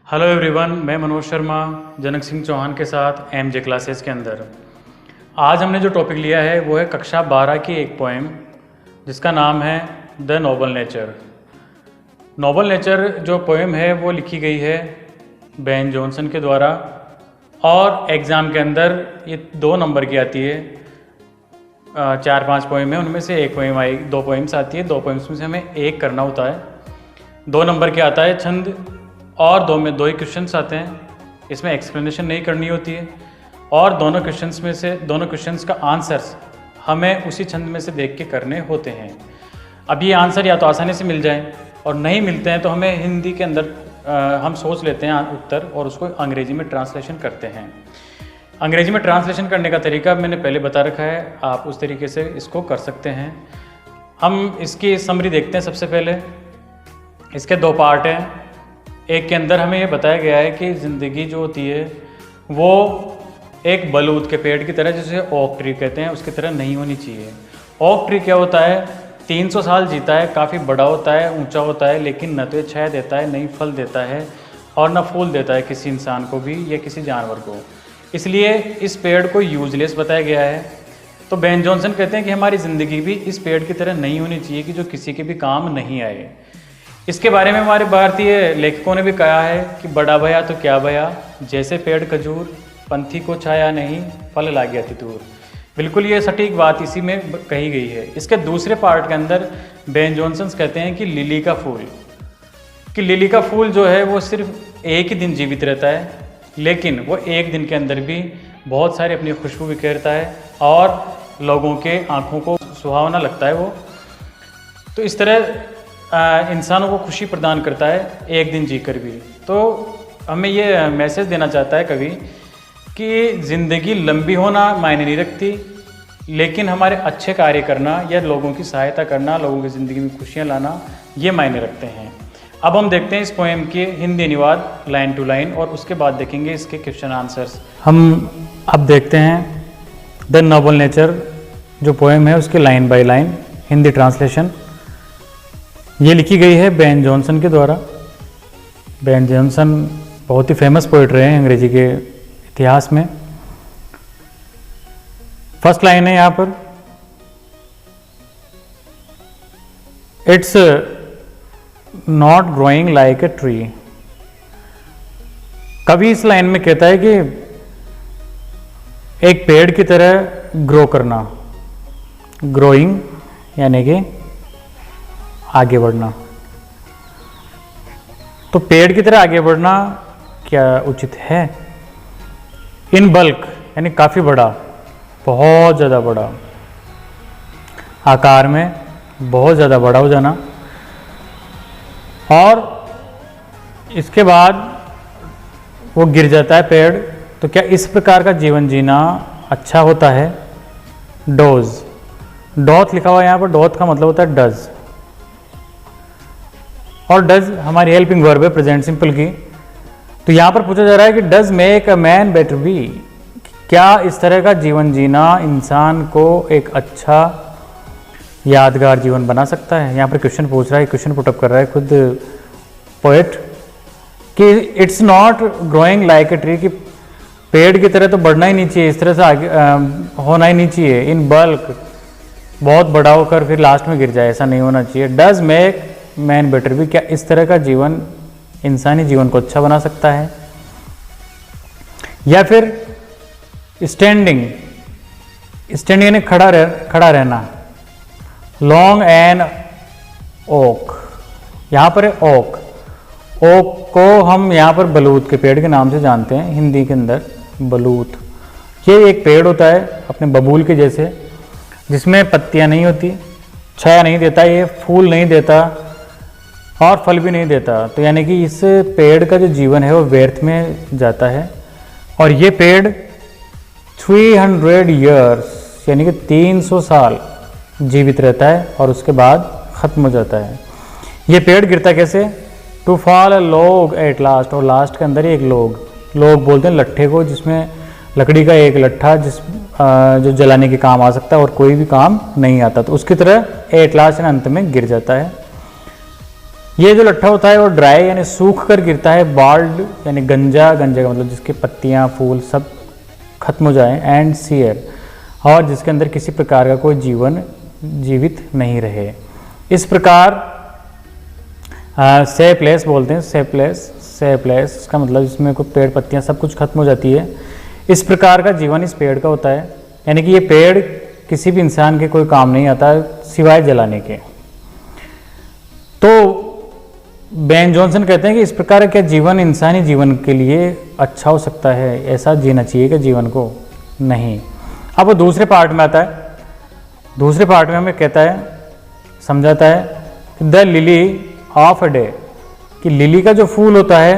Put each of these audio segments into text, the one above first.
Hello everyone, मैं मनोज शर्मा जनक सिंह चौहान के साथ एमजे क्लासेस के अंदर। आज हमने जो टॉपिक लिया है वो है कक्षा 12 की एक पोएम जिसका नाम है the Nobel nature. Nobel nature जो पोएम है वो लिखी गई है बेन जॉनसन के द्वारा और एग्ज़ाम के अंदर ये 2 नंबर की आती है। 4-5 पोएम है, उनमें से एक पोएम आई, 2 पोएम्स आती है। 2 पोएम्स में से हमें एक करना होता है। 2 नंबर के आता है छंद और 2 में 2 ही क्वेश्चंस आते हैं। इसमें एक्सप्लेनेशन नहीं करनी होती है और दोनों क्वेश्चंस का आंसर्स हमें उसी छंद में से देख के करने होते हैं। अब ये आंसर या तो आसानी से मिल जाए और नहीं मिलते हैं तो हमें हिंदी के अंदर हम सोच लेते हैं उत्तर और उसको अंग्रेजी में ट्रांसलेशन करते हैं। अंग्रेजी में ट्रांसलेशन करने का तरीका मैंने पहले बता रखा है, आप उस तरीके से इसको कर सकते हैं। हम इसकी समरी देखते हैं। सबसे पहले इसके 2 पार्ट हैं। एक के अंदर हमें ये बताया गया है कि ज़िंदगी जो होती है वो एक बलूत के पेड़ की तरह, जिसे ओक ट्री कहते हैं, उसकी तरह नहीं होनी चाहिए। ओक ट्री क्या होता है? 300 साल जीता है, काफ़ी बड़ा होता है, ऊंचा होता है, लेकिन न तो ये छाया देता है, न ही फल देता है और न फूल देता है किसी इंसान को भी या किसी जानवर को। इसलिए इस पेड़ को यूजलेस बताया गया है। तो बेन जॉनसन कहते हैं कि हमारी ज़िंदगी भी इस पेड़ की तरह नहीं होनी चाहिए कि जो किसी के भी काम नहीं आए। इसके बारे में हमारे भारतीय लेखकों ने भी कहा है कि बड़ा भया तो क्या भया, जैसे पेड़ खजूर, पंथी को छाया नहीं, फल लागे अति दूर। बिल्कुल ये सटीक बात इसी में कही गई है। इसके दूसरे पार्ट के अंदर बेन जॉनसन कहते हैं कि लिली का फूल जो है वो सिर्फ एक ही दिन जीवित रहता है, लेकिन वो एक दिन के अंदर भी बहुत सारी अपनी खुशबू बिखेरता है और लोगों के आँखों को सुहावना लगता है वो। तो इस तरह इंसानों को खुशी प्रदान करता है एक दिन जीकर भी। तो हमें ये मैसेज देना चाहता है कवि कि ज़िंदगी लंबी होना मायने नहीं रखती, लेकिन हमारे अच्छे कार्य करना या लोगों की सहायता करना, लोगों की ज़िंदगी में खुशियाँ लाना, ये मायने रखते हैं। अब हम देखते हैं इस पोएम के हिंदी अनुवाद लाइन टू लाइन और उसके बाद देखेंगे इसके क्वेश्चन आंसर्स। हम अब देखते हैं द नोबल नेचर जो पोएम है उसके line by line Hindi translation. ये लिखी गई है बेन जॉनसन के द्वारा। बेन जॉनसन बहुत ही फेमस पोइट रहे हैं अंग्रेजी के इतिहास में। फर्स्ट लाइन है यहाँ पर, it's not growing like a tree. कवि इस लाइन में कहता है कि एक पेड़ की तरह ग्रो करना, ग्रोइंग यानी कि आगे बढ़ना। तो पेड़ की तरह आगे बढ़ना क्या उचित है? इन बल्क यानी काफ़ी बड़ा, बहुत ज़्यादा बड़ा, आकार में बहुत ज़्यादा बड़ा हो जाना। और इसके बाद वो गिर जाता है पेड़। तो क्या इस प्रकार का जीवन जीना अच्छा होता है? डोज, डॉथ लिखा हुआ है यहाँ पर। डॉथ का मतलब होता है डज, और डज हमारी हेल्पिंग वर्ब है प्रेजेंट सिंपल की। तो यहाँ पर पूछा जा रहा है कि does make a man better be, क्या इस तरह का जीवन जीना इंसान को एक अच्छा यादगार जीवन बना सकता है? यहाँ पर क्वेश्चन पूछ रहा है, क्वेश्चन पुटअप कर रहा है खुद पोएट कि it's not growing like a tree, कि पेड़ की तरह तो बढ़ना ही नहीं चाहिए, इस तरह से आगे होना ही नहीं चाहिए। इन बल्क बहुत बड़ा होकर फिर लास्ट में गिर जाए, ऐसा नहीं होना चाहिए। डज मेक मैन बेटर भी, क्या इस तरह का जीवन इंसानी जीवन को अच्छा बना सकता है? या फिर स्टैंडिंग, स्टैंडिंग यानी खड़ा रहना। लॉन्ग एन ओक, यहाँ पर है ओक। ओक को हम यहाँ पर बलूत के पेड़ के नाम से जानते हैं हिंदी के अंदर, बलूत। ये एक पेड़ होता है अपने बबूल के जैसे, जिसमें पत्तियाँ नहीं होती, छाया नहीं देता, ये फूल नहीं देता और फल भी नहीं देता। तो यानी कि इस पेड़ का जो जीवन है वो व्यर्थ में जाता है। और ये पेड़ 300 ईयर्स यानी कि 300 साल जीवित रहता है और उसके बाद ख़त्म हो जाता है। ये पेड़ गिरता कैसे? To fall a log at last, और लास्ट के अंदर ही एक लोग बोलते हैं लट्ठे को, जिसमें लकड़ी का एक लट्ठा जो जलाने के काम आ सकता है और कोई भी काम नहीं आता। तो उसकी तरह एट लास्ट अंत में गिर जाता है। ये जो लट्ठा होता है वो ड्राई यानी सूख कर गिरता है, बाल्ड यानी गंजा, गंजे का मतलब जिसके पत्तियाँ फूल सब खत्म हो जाएं, एंड सीयर और जिसके अंदर किसी प्रकार का कोई जीवन जीवित नहीं रहे। इस प्रकार सेपलेस बोलते हैं, सेपलेस इसका मतलब इसमें कोई पेड़ पत्तियाँ सब कुछ खत्म हो जाती है। इस प्रकार का जीवन इस पेड़ का होता है, यानी कि ये पेड़ किसी भी इंसान के कोई काम नहीं आता सिवाय जलाने के। तो बेन जॉनसन कहते हैं कि इस प्रकार का क्या जीवन इंसानी जीवन के लिए अच्छा हो सकता है, ऐसा जीना चाहिए कि जीवन को नहीं। अब वो दूसरे पार्ट में आता है, दूसरे पार्ट में हमें कहता है, समझाता है the lily of a day, कि लिली का जो फूल होता है,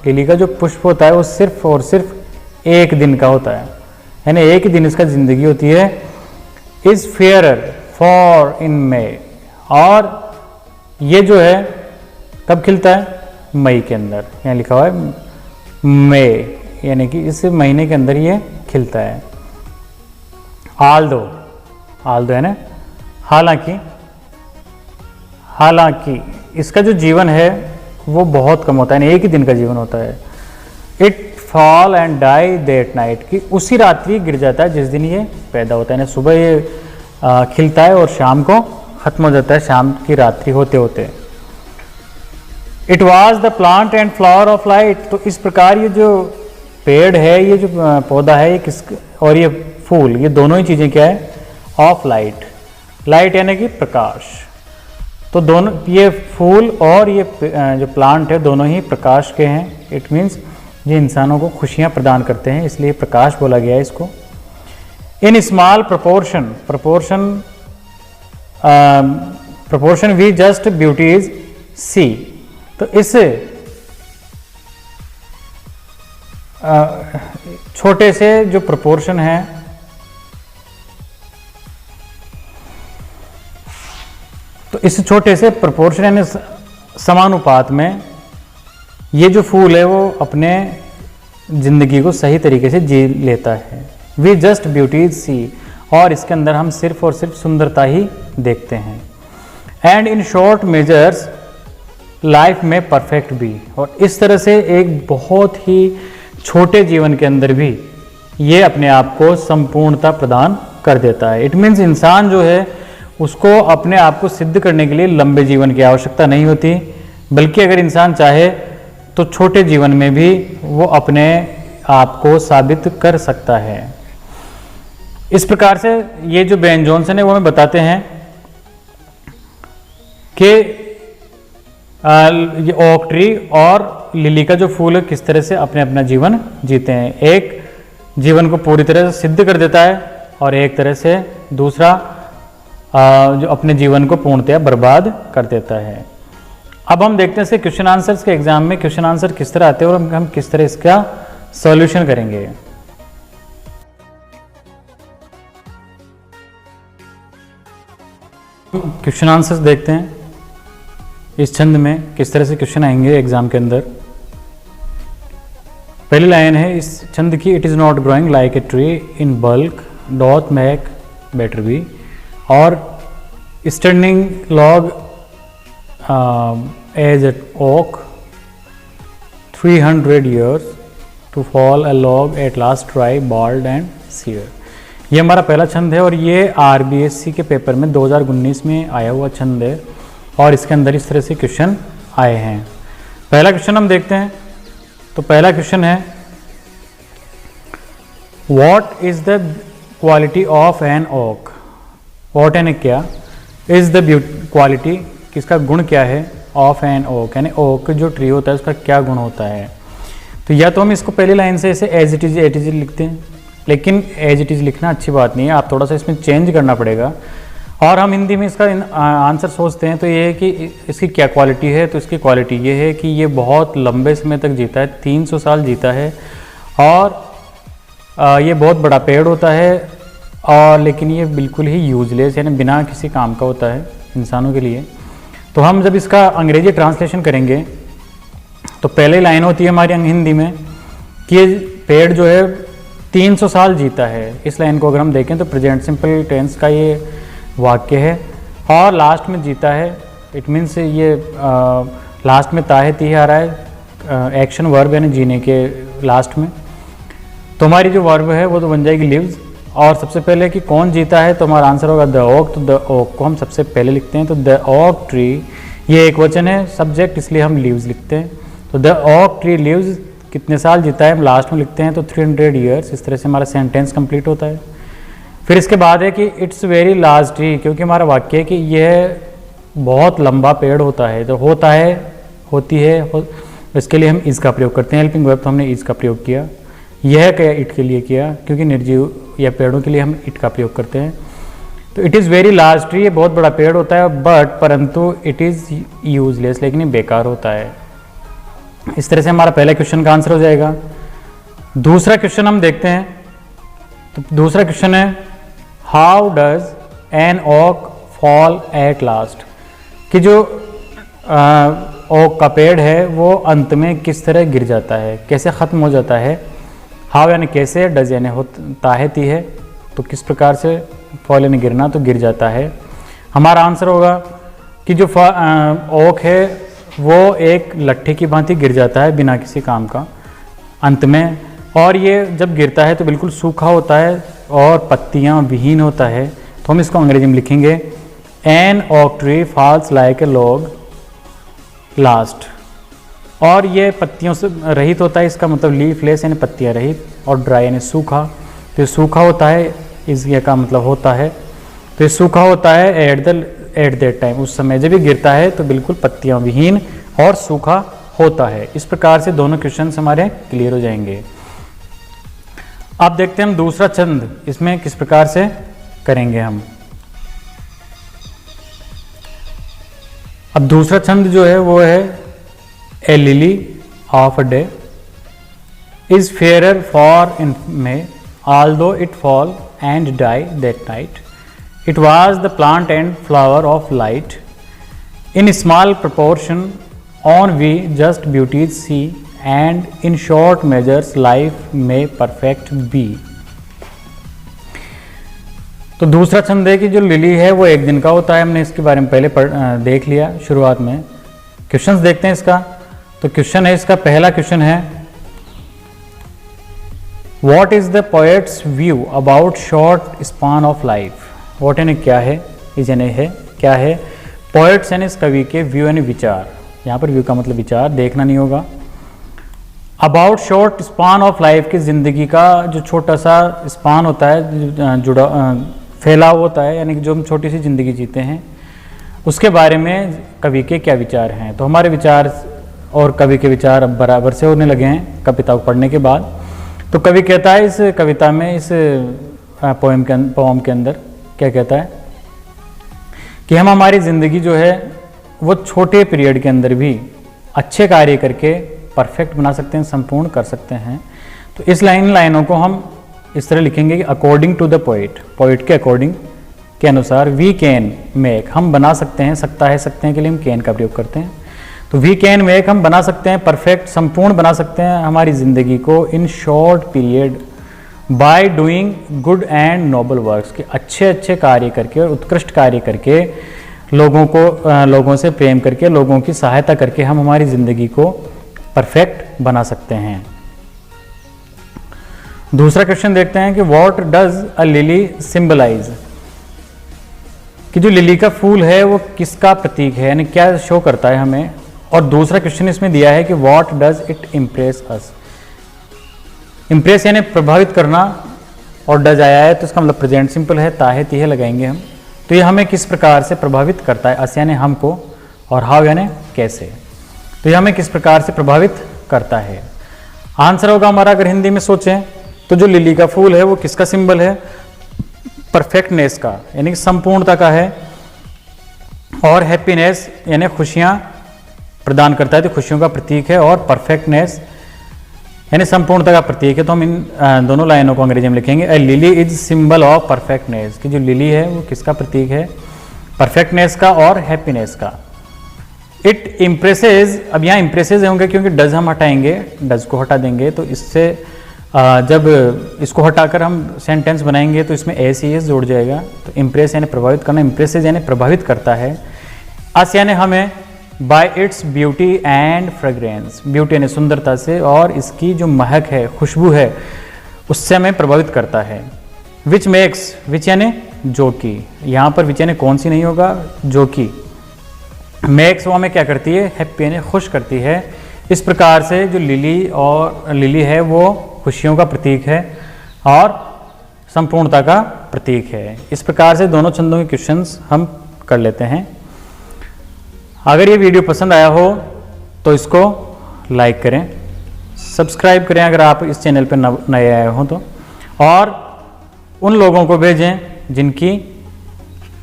लिली का जो पुष्प होता है वो सिर्फ और सिर्फ एक दिन का होता है, यानी एक ही दिन इसका ज़िंदगी होती है। इज़ फेयरर फॉर इन मे, और ये जो है कब खिलता है, मई के अंदर, यहाँ लिखा हुआ है मई, यानी कि इस महीने के अंदर ये खिलता है। आल्दो है ना, हालांकि इसका जो जीवन है वो बहुत कम होता है, यानी एक ही दिन का जीवन होता है। It fall and die that night, कि उसी रात्रि गिर जाता है जिस दिन ये पैदा होता है, यानी सुबह ये खिलता है और शाम को खत्म हो जाता है, शाम की रात्रि होते होते। It was the plant and flower of light, तो इस प्रकार ये जो पेड़ है, ये जो पौधा है, ये किस और ये फूल, ये दोनों ही चीज़ें क्या है, ऑफ लाइट, लाइट यानी कि प्रकाश। तो दोनों ये फूल और ये जो प्लांट है दोनों ही प्रकाश के हैं। इट मीन्स ये इंसानों को खुशियाँ प्रदान करते हैं, इसलिए प्रकाश बोला गया है इसको। In small proportion we just beauties see, तो इस छोटे से जो प्रोपोर्शन है, तो इस छोटे से प्रोपोर्शन यानी समानुपात में ये जो फूल है वो अपने ज़िंदगी को सही तरीके से जी लेता है। वी जस्ट ब्यूटीज सी, और इसके अंदर हम सिर्फ और सिर्फ सुंदरता ही देखते हैं। And in short measures life में परफेक्ट भी, और इस तरह से एक बहुत ही छोटे जीवन के अंदर भी ये अपने आप को संपूर्णता प्रदान कर देता है। इट मीन्स इंसान जो है उसको अपने आप को सिद्ध करने के लिए लंबे जीवन की आवश्यकता नहीं होती, बल्कि अगर इंसान चाहे तो छोटे जीवन में भी वो अपने आप को साबित कर सकता है। इस प्रकार से ये जो बेन जॉनसन है वो हमें बताते हैं कि ये ओक ट्री और लिली का जो फूल है किस तरह से अपने अपना जीवन जीते हैं। एक जीवन को पूरी तरह से सिद्ध कर देता है और एक तरह से दूसरा जो अपने जीवन को पूर्णतया बर्बाद कर देता है। अब हम देखते हैं इसके क्वेश्चन आंसर्स के एग्जाम में क्वेश्चन आंसर किस तरह आते हैं और हम किस तरह इसका सॉल्यूशन करेंगे। क्वेश्चन आंसर्स देखते हैं इस छंद में किस तरह से क्वेश्चन आएंगे एग्जाम के अंदर। पहली लाइन है इस छंद की, it is not growing like a tree in bulk doth make better be, or standing long as a oak 300 years to fall a log at last dry bald and sere। ये हमारा पहला छंद है और ये RBSC के paper में 2019 में आया हुआ छंद है और इसके अंदर इस तरह से क्वेश्चन आए हैं। पहला क्वेश्चन हम देखते हैं। तो पहला क्वेश्चन है what is the quality of an oak. What यानी क्या, इज द क्वालिटी किसका गुण क्या है, ऑफ एन ओक यानी ओक जो ट्री होता है उसका क्या गुण होता है। तो या तो हम इसको पहली लाइन से ऐसे एज इट इज लिखते हैं, लेकिन एज इट इज लिखना अच्छी बात नहीं है, आप थोड़ा सा इसमें चेंज करना पड़ेगा। और हम हिंदी में इसका आंसर सोचते हैं तो ये है कि इसकी क्या क्वालिटी है। तो इसकी क्वालिटी ये है कि ये बहुत लंबे समय तक जीता है, 300 साल जीता है और ये बहुत बड़ा पेड़ होता है और लेकिन ये बिल्कुल ही यूजलेस यानी बिना किसी काम का होता है इंसानों के लिए। तो हम जब इसका अंग्रेजी ट्रांसलेशन करेंगे तो पहले लाइन होती है हमारी हिंदी में कि ये पेड़ जो है 300 साल जीता है। इस लाइन को अगर हम देखें तो प्रेजेंट सिंपल टेंस का ये वाक्य है और लास्ट में जीता है इट मीन्स ये लास्ट में ताहे ती आ रहा है, एक्शन वर्ब यानी जीने के लास्ट में। तो हमारी जो वर्ब है वो तो बन जाएगी लिव्स। और सबसे पहले कि कौन जीता है तो हमारा आंसर होगा द ओक। तो द ओक को हम सबसे पहले लिखते हैं, तो द ओक ट्री, ये एक वचन है, सब्जेक्ट, इसलिए हम लिव्स लिखते हैं। तो द ओक ट्री लिव्स, कितने साल जीता है हम लास्ट में लिखते हैं, तो 300 ईयर्स। इस तरह से हमारा सेंटेंस कंप्लीट होता है। फिर इसके बाद है कि इट्स वेरी लार्ज ट्री, क्योंकि हमारा वाक्य है कि यह बहुत लंबा पेड़ होता है। तो होता है, होती है, इसके लिए हम इज का प्रयोग करते हैं। हेल्पिंग वर्ब तो हमने इज का प्रयोग किया। यह क्या इट के लिए किया, क्योंकि निर्जीव या पेड़ों के लिए हम इट का प्रयोग करते हैं। तो it is very large tree, ये बहुत बड़ा पेड़ होता है, बट परंतु इट इज़ यूजलेस, लेकिन ये बेकार होता है। इस तरह से हमारा पहले क्वेश्चन का आंसर हो जाएगा। दूसरा क्वेश्चन हम देखते हैं। तो दूसरा क्वेश्चन है how does an oak fall at last, कि जो ओक का पेड़ है वो अंत में किस तरह गिर जाता है, कैसे ख़त्म हो जाता है। हाउ यानी कैसे, डज यानी होता है ती है, तो किस प्रकार से, फॉल यानी गिरना, तो गिर जाता है। हमारा आंसर होगा कि जो ओक है वो एक लट्ठे की भांति गिर जाता है बिना किसी काम का अंत में। और ये जब गिरता है तो बिल्कुल सूखा होता है और पत्तियां विहीन होता है। तो हम इसको अंग्रेजी में लिखेंगे an oak tree falls like a log last. और ये पत्तियों से रहित होता है, इसका मतलब लीफलेस यानी पत्तियां रहित, और ड्राई यानी सूखा। तो ये सूखा होता है, इसका का मतलब होता है, तो ये सूखा होता है एट दैट टाइम, उस समय जब ये गिरता है तो बिल्कुल पत्तियां विहीन और सूखा होता है। इस प्रकार से दोनों क्वेश्चन हमारे क्लियर हो जाएंगे। अब देखते हैं हम दूसरा छंद, इसमें किस प्रकार से करेंगे हम। अब दूसरा छंद जो है वो है a lily of a day is fairer far in May although it fall and die that night. It was the plant and flower of light. In small proportion on we just beauties see, and in short measures life may perfect be. तो दूसरा छंद है कि जो lily है वो एक दिन का होता है। हमने इसके बारे में पहले देख लिया शुरुआत में। क्वेश्चंस देखते हैं इसका। तो क्वेश्चन है इसका, पहला क्वेश्चन है What is the poet's view about short span of life? What यानी क्या है, इस यानी है क्या है, poets यानी इस कवि के view यानी विचार, यहाँ पर view का मतलब विचार, देखना नहीं होगा। About short span of life की ज़िंदगी का जो छोटा सा स्पान होता है, जुड़ा फैलाव होता है, यानी कि जो हम छोटी सी ज़िंदगी जीते हैं उसके बारे में कवि के क्या विचार हैं। तो हमारे विचार और कवि के विचार अब बराबर से होने लगे हैं कविता को पढ़ने के बाद। तो कवि कहता है इस कविता में, इस पोम के अंदर क्या कहता है कि हम हमारी ज़िंदगी जो है वो छोटे पीरियड के अंदर भी अच्छे कार्य करके परफेक्ट बना सकते हैं, संपूर्ण कर सकते हैं। तो इस लाइनों को हम इस तरह लिखेंगे कि according to the poet, poet के अकॉर्डिंग के अनुसार वी कैन मेक, हम बना सकते हैं, सकता है, सकते हैं के लिए हम कैन का प्रयोग करते हैं। तो वी कैन मेक, हम बना सकते हैं, परफेक्ट संपूर्ण बना सकते हैं हमारी ज़िंदगी को in short period by doing good and noble works, के अच्छे अच्छे कार्य करके और उत्कृष्ट कार्य करके, लोगों से प्रेम करके, लोगों की सहायता करके हम हमारी ज़िंदगी को परफेक्ट बना सकते हैं। दूसरा क्वेश्चन देखते हैं कि what does a lily symbolize, कि जो लिली का फूल है वो किसका प्रतीक है, यानी क्या शो करता है हमें। और दूसरा क्वेश्चन इसमें दिया है कि what does it impress us, impress यानी प्रभावित करना, और डज आया है तो इसका मतलब प्रेजेंट सिंपल है, ताहे तीहे लगाएंगे हम। तो ये हमें किस प्रकार से प्रभावित करता है, अस यानी हमको, और हाउ यानी कैसे। तो ये हमें किस प्रकार से प्रभावित करता है। आंसर होगा हमारा, अगर हिंदी में सोचें तो जो लिली का फूल है वो किसका सिंबल है, परफेक्टनेस का, यानी कि संपूर्णता का है, और हैप्पीनेस यानी खुशियाँ प्रदान करता है, तो खुशियों का प्रतीक है, और परफेक्टनेस यानी संपूर्णता का प्रतीक है। तो हम इन दोनों लाइनों को अंग्रेजी में लिखेंगे a lily is symbol of perfectness, कि जो लिली है वो किसका प्रतीक है, परफेक्टनेस का और हैप्पीनेस का। इट इम्प्रेसेज, अब यहाँ इम्प्रेसेज होंगे क्योंकि डज हम हटाएंगे, डज को हटा देंगे, तो इससे जब इसको हटाकर हम सेंटेंस बनाएंगे तो इसमें एस ई एस जोड़ जाएगा। तो इम्प्रेस यानी प्रभावित करना, इम्प्रेसेज यानी प्रभावित करता है। अस यानी हमें bye its beauty and fragrance, beauty यानी सुंदरता से और इसकी जो महक है, खुशबू है, उससे हमें प्रभावित करता है। विच मेक्स, विच यानी जो कि, यहाँ पर विच यानी कौन सी नहीं होगा, जो कि मेक्स वो हमें क्या करती है, हैप्पी यानी खुश करती है। इस प्रकार से जो लिली है वो खुशियों का प्रतीक है और संपूर्णता का प्रतीक है। इस प्रकार से दोनों छंदों के क्वेश्चंस हम कर लेते हैं। अगर ये वीडियो पसंद आया हो तो इसको लाइक करें, सब्सक्राइब करें अगर आप इस चैनल पर नए आए हो तो, और उन लोगों को भेजें जिनकी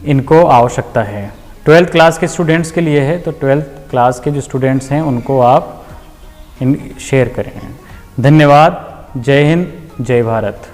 इनको आवश्यकता है। 12th क्लास के स्टूडेंट्स के लिए है, तो 12th क्लास के जो स्टूडेंट्स हैं उनको आप शेयर करें। धन्यवाद। जय हिंद, जय भारत।